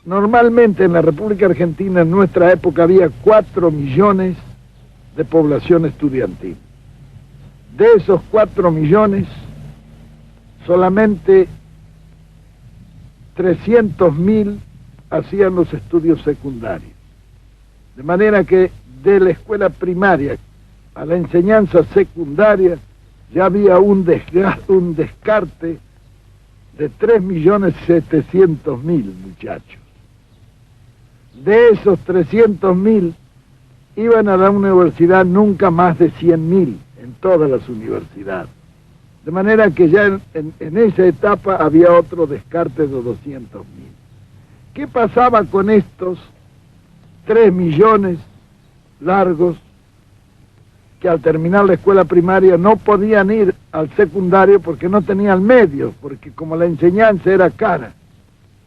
Normalmente en la República Argentina en nuestra época había 4 millones de población estudiantil. De esos 4 millones, solamente 300.000 hacían los estudios secundarios. De manera que de la escuela primaria a la enseñanza secundaria ya había un descarte de 3.700.000 muchachos. De esos 300.000 iban a la universidad nunca más de 100.000 en todas las universidades. De manera que ya en esa etapa había otro descarte de 200.000. ¿Qué pasaba con estos 3 millones largos que al terminar la escuela primaria no podían ir al secundario porque no tenían medios, porque como la enseñanza era cara,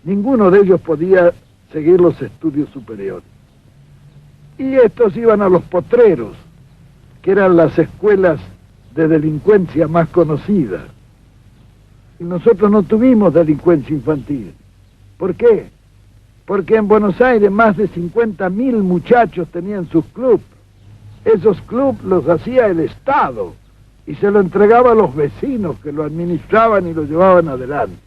ninguno de ellos podía seguir los estudios superiores? Y estos iban a los potreros, que eran las escuelas de delincuencia más conocidas. Y nosotros no tuvimos delincuencia infantil. ¿Por qué? Porque en Buenos Aires más de 50.000 muchachos tenían sus clubes. Esos clubes los hacía el Estado y se lo entregaba a los vecinos que lo administraban y lo llevaban adelante.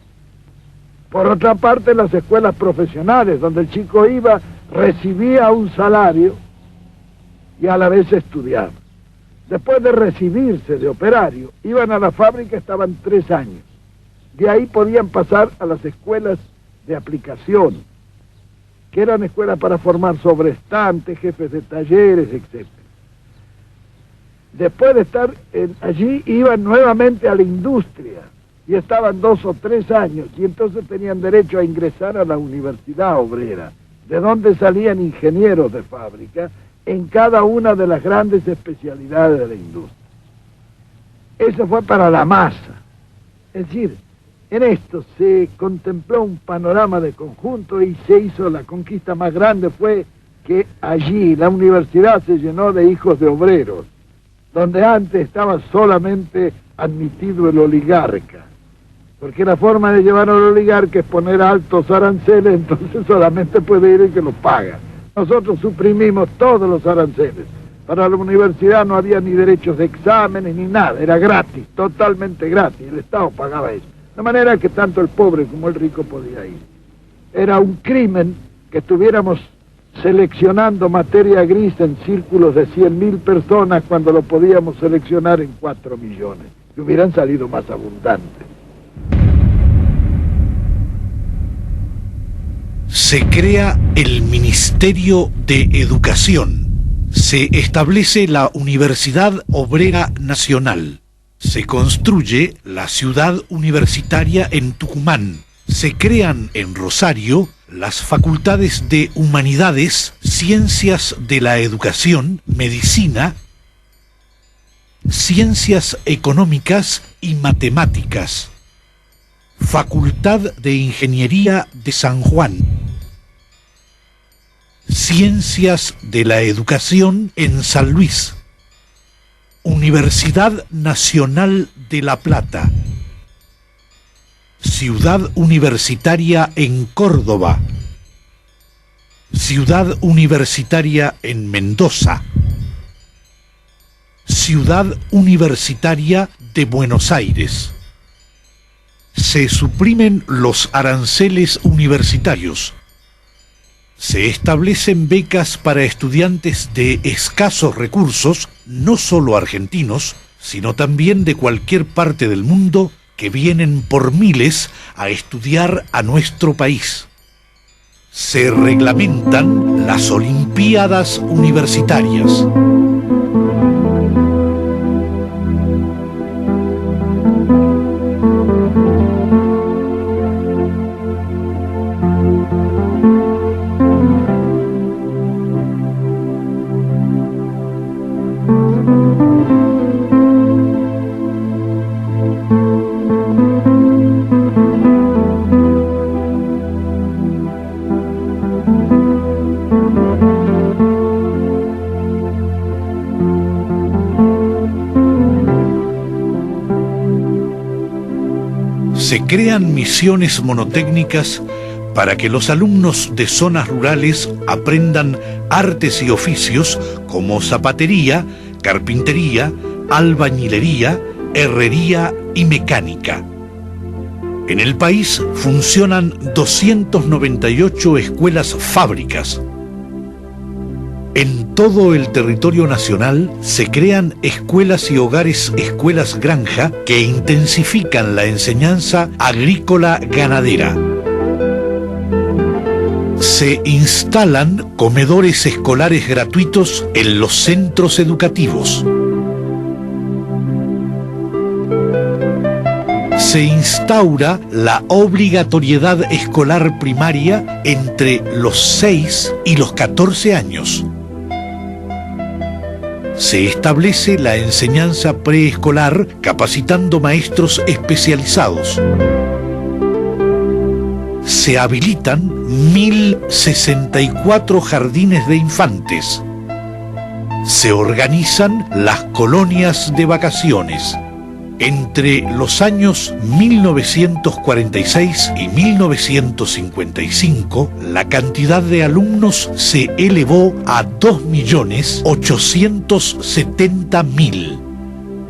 Por otra parte, las escuelas profesionales, donde el chico iba, recibía un salario y a la vez estudiaba. Después de recibirse de operario, iban a la fábrica, estaban 3 años. De ahí podían pasar a las escuelas de aplicación, que eran escuelas para formar sobrestantes, jefes de talleres, etc. Después de estar allí, iban nuevamente a la industria, y estaban 2 o 3 años, y entonces tenían derecho a ingresar a la universidad obrera, de donde salían ingenieros de fábrica en cada una de las grandes especialidades de la industria. Eso fue para la masa. Es decir, en esto se contempló un panorama de conjunto y se hizo la conquista más grande, fue que allí la universidad se llenó de hijos de obreros, donde antes estaba solamente admitido el oligarca, porque la forma de llevar al oligarca es poner altos aranceles, entonces solamente puede ir el que los paga. Nosotros suprimimos todos los aranceles. Para la universidad no había ni derechos de exámenes ni nada, era gratis, totalmente gratis, el Estado pagaba eso. De manera que tanto el pobre como el rico podía ir. Era un crimen que estuviéramos seleccionando materia gris en círculos de 100.000 personas cuando lo podíamos seleccionar en 4 millones, que hubieran salido más abundantes. Se crea el Ministerio de Educación. Se establece la Universidad Obrera Nacional. Se construye la Ciudad Universitaria en Tucumán. Se crean en Rosario las facultades de Humanidades, Ciencias de la Educación, Medicina, Ciencias Económicas y Matemáticas. Facultad de Ingeniería de San Juan. Ciencias de la Educación en San Luis. Universidad Nacional de La Plata. Ciudad Universitaria en Córdoba. Ciudad Universitaria en Mendoza. Ciudad Universitaria de Buenos Aires. Se suprimen los aranceles universitarios. Se establecen becas para estudiantes de escasos recursos, no solo argentinos, sino también de cualquier parte del mundo, que vienen por miles a estudiar a nuestro país. Se reglamentan las Olimpiadas Universitarias. Se crean misiones monotécnicas para que los alumnos de zonas rurales aprendan artes y oficios como zapatería, carpintería, albañilería, herrería y mecánica. En el país funcionan 298 escuelas fábricas. En todo el territorio nacional se crean escuelas y hogares escuelas granja que intensifican la enseñanza agrícola ganadera. Se instalan comedores escolares gratuitos en los centros educativos. Se instaura la obligatoriedad escolar primaria entre los 6 y los 14 años. Se establece la enseñanza preescolar capacitando maestros especializados. Se habilitan 1.064 jardines de infantes. Se organizan las colonias de vacaciones. Entre los años 1946 y 1955, la cantidad de alumnos se elevó a 2.870.000.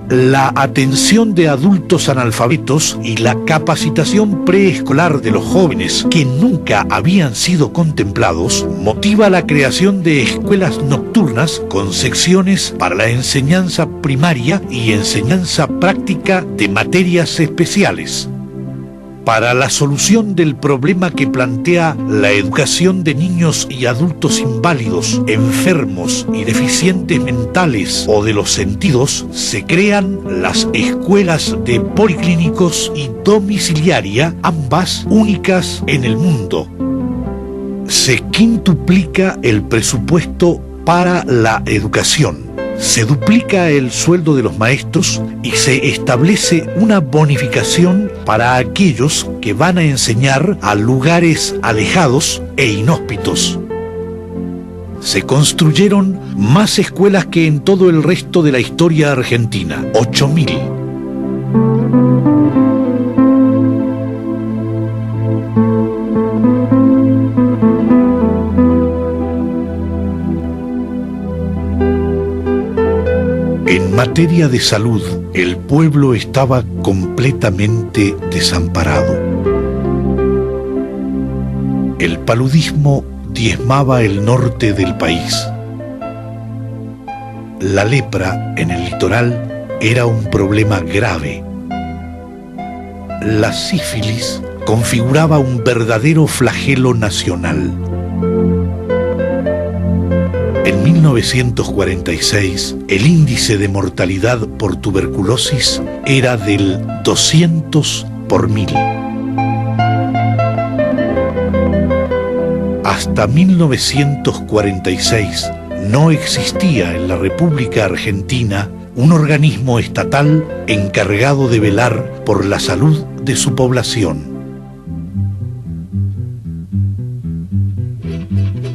La atención de adultos analfabetos y la capacitación preescolar de los jóvenes que nunca habían sido contemplados motiva la creación de escuelas nocturnas con secciones para la enseñanza primaria y enseñanza práctica de materias especiales. Para la solución del problema que plantea la educación de niños y adultos inválidos, enfermos y deficientes mentales o de los sentidos, se crean las escuelas de policlínicos y domiciliaria, ambas únicas en el mundo. Se quintuplica el presupuesto para la educación. Se duplica el sueldo de los maestros y se establece una bonificación para aquellos que van a enseñar a lugares alejados e inhóspitos. Se construyeron más escuelas que en todo el resto de la historia argentina, 8.000. En materia de salud, el pueblo estaba completamente desamparado. El paludismo diezmaba el norte del país. La lepra en el litoral era un problema grave. La sífilis configuraba un verdadero flagelo nacional. En 1946, el índice de mortalidad por tuberculosis era del 200 por 1000. Hasta 1946 no existía en la República Argentina un organismo estatal encargado de velar por la salud de su población.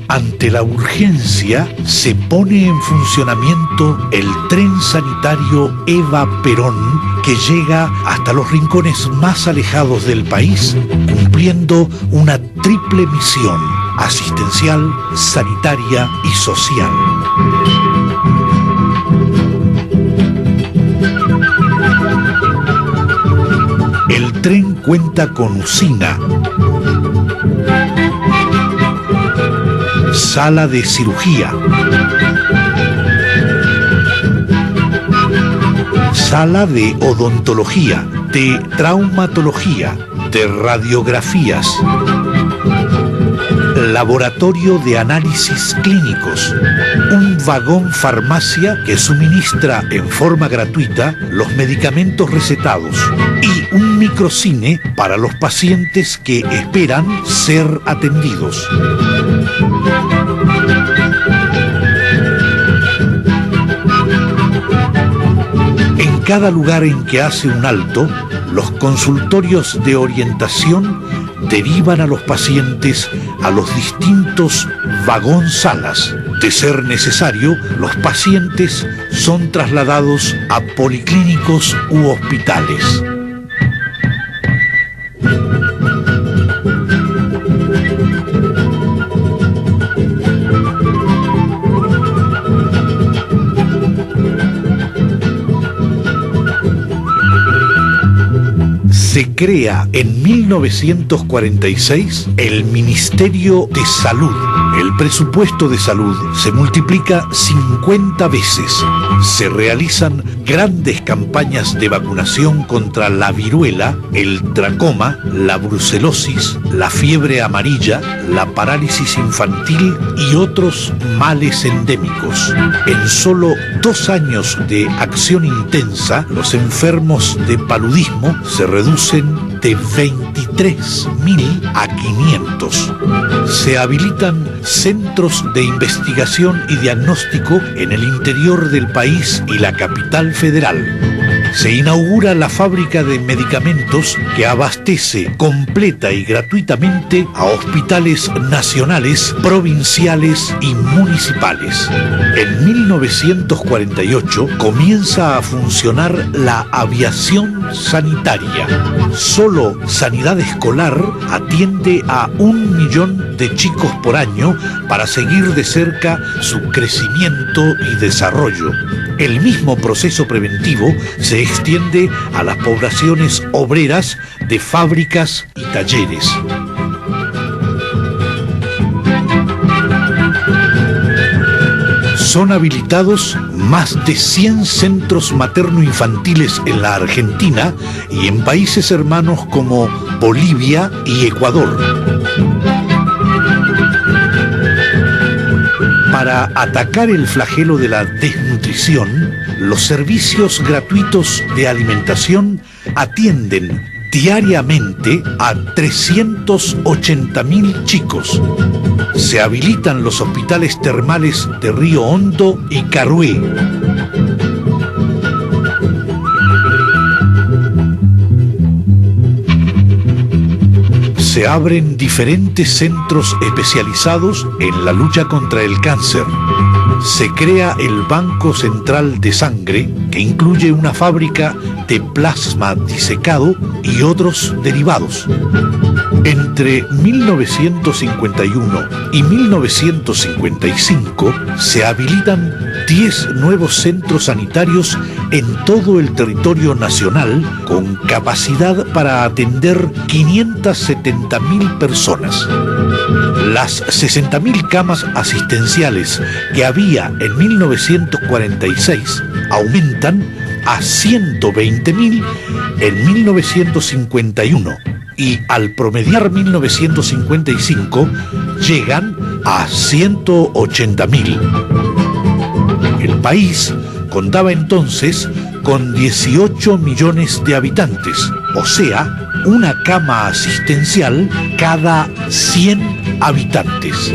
Ante la urgencia, se pone en funcionamiento el tren sanitario Eva Perón, que llega hasta los rincones más alejados del país, cumpliendo una triple misión: asistencial, sanitaria y social. El tren cuenta con usina, sala de cirugía, sala de odontología, de traumatología, de radiografías, laboratorio de análisis clínicos, un vagón farmacia que suministra en forma gratuita los medicamentos recetados y un microcine para los pacientes que esperan ser atendidos. En cada lugar en que hace un alto, los consultorios de orientación derivan a los pacientes a los distintos vagón-salas. De ser necesario, los pacientes son trasladados a policlínicos u hospitales. se crea en 1946 el Ministerio de Salud. El presupuesto de salud se multiplica 50 veces. Se realizan grandes campañas de vacunación contra la viruela, el tracoma, la brucelosis, la fiebre amarilla, la parálisis infantil y otros males endémicos. En solo 2 años de acción intensa, los enfermos de paludismo se reducen de 23.000 a 500. Se habilitan centros de investigación y diagnóstico en el interior del país y la capital federal. Se inaugura la fábrica de medicamentos que abastece completa y gratuitamente a hospitales nacionales, provinciales y municipales. En 1948 comienza a funcionar la aviación sanitaria. Solo Sanidad Escolar atiende a 1 millón de chicos por año para seguir de cerca su crecimiento y desarrollo. El mismo proceso preventivo se extiende a las poblaciones obreras de fábricas y talleres. Son habilitados más de 100 centros materno-infantiles en la Argentina y en países hermanos como Bolivia y Ecuador. Para atacar el flagelo de la desnutrición, los servicios gratuitos de alimentación atienden diariamente a 380.000 chicos. Se habilitan los hospitales termales de Río Hondo y Carué. Se abren diferentes centros especializados en la lucha contra el cáncer. Se crea el Banco Central de Sangre, que incluye una fábrica de plasma disecado y otros derivados. Entre 1951 y 1955 se habilitan 10 nuevos centros sanitarios en todo el territorio nacional con capacidad para atender 570.000 personas. Las 60.000 camas asistenciales que había en 1946 aumentan a 120.000 en 1951 y al promediar 1955 llegan a 180.000. El país contaba entonces con 18 millones de habitantes, o sea, una cama asistencial cada 100 habitantes.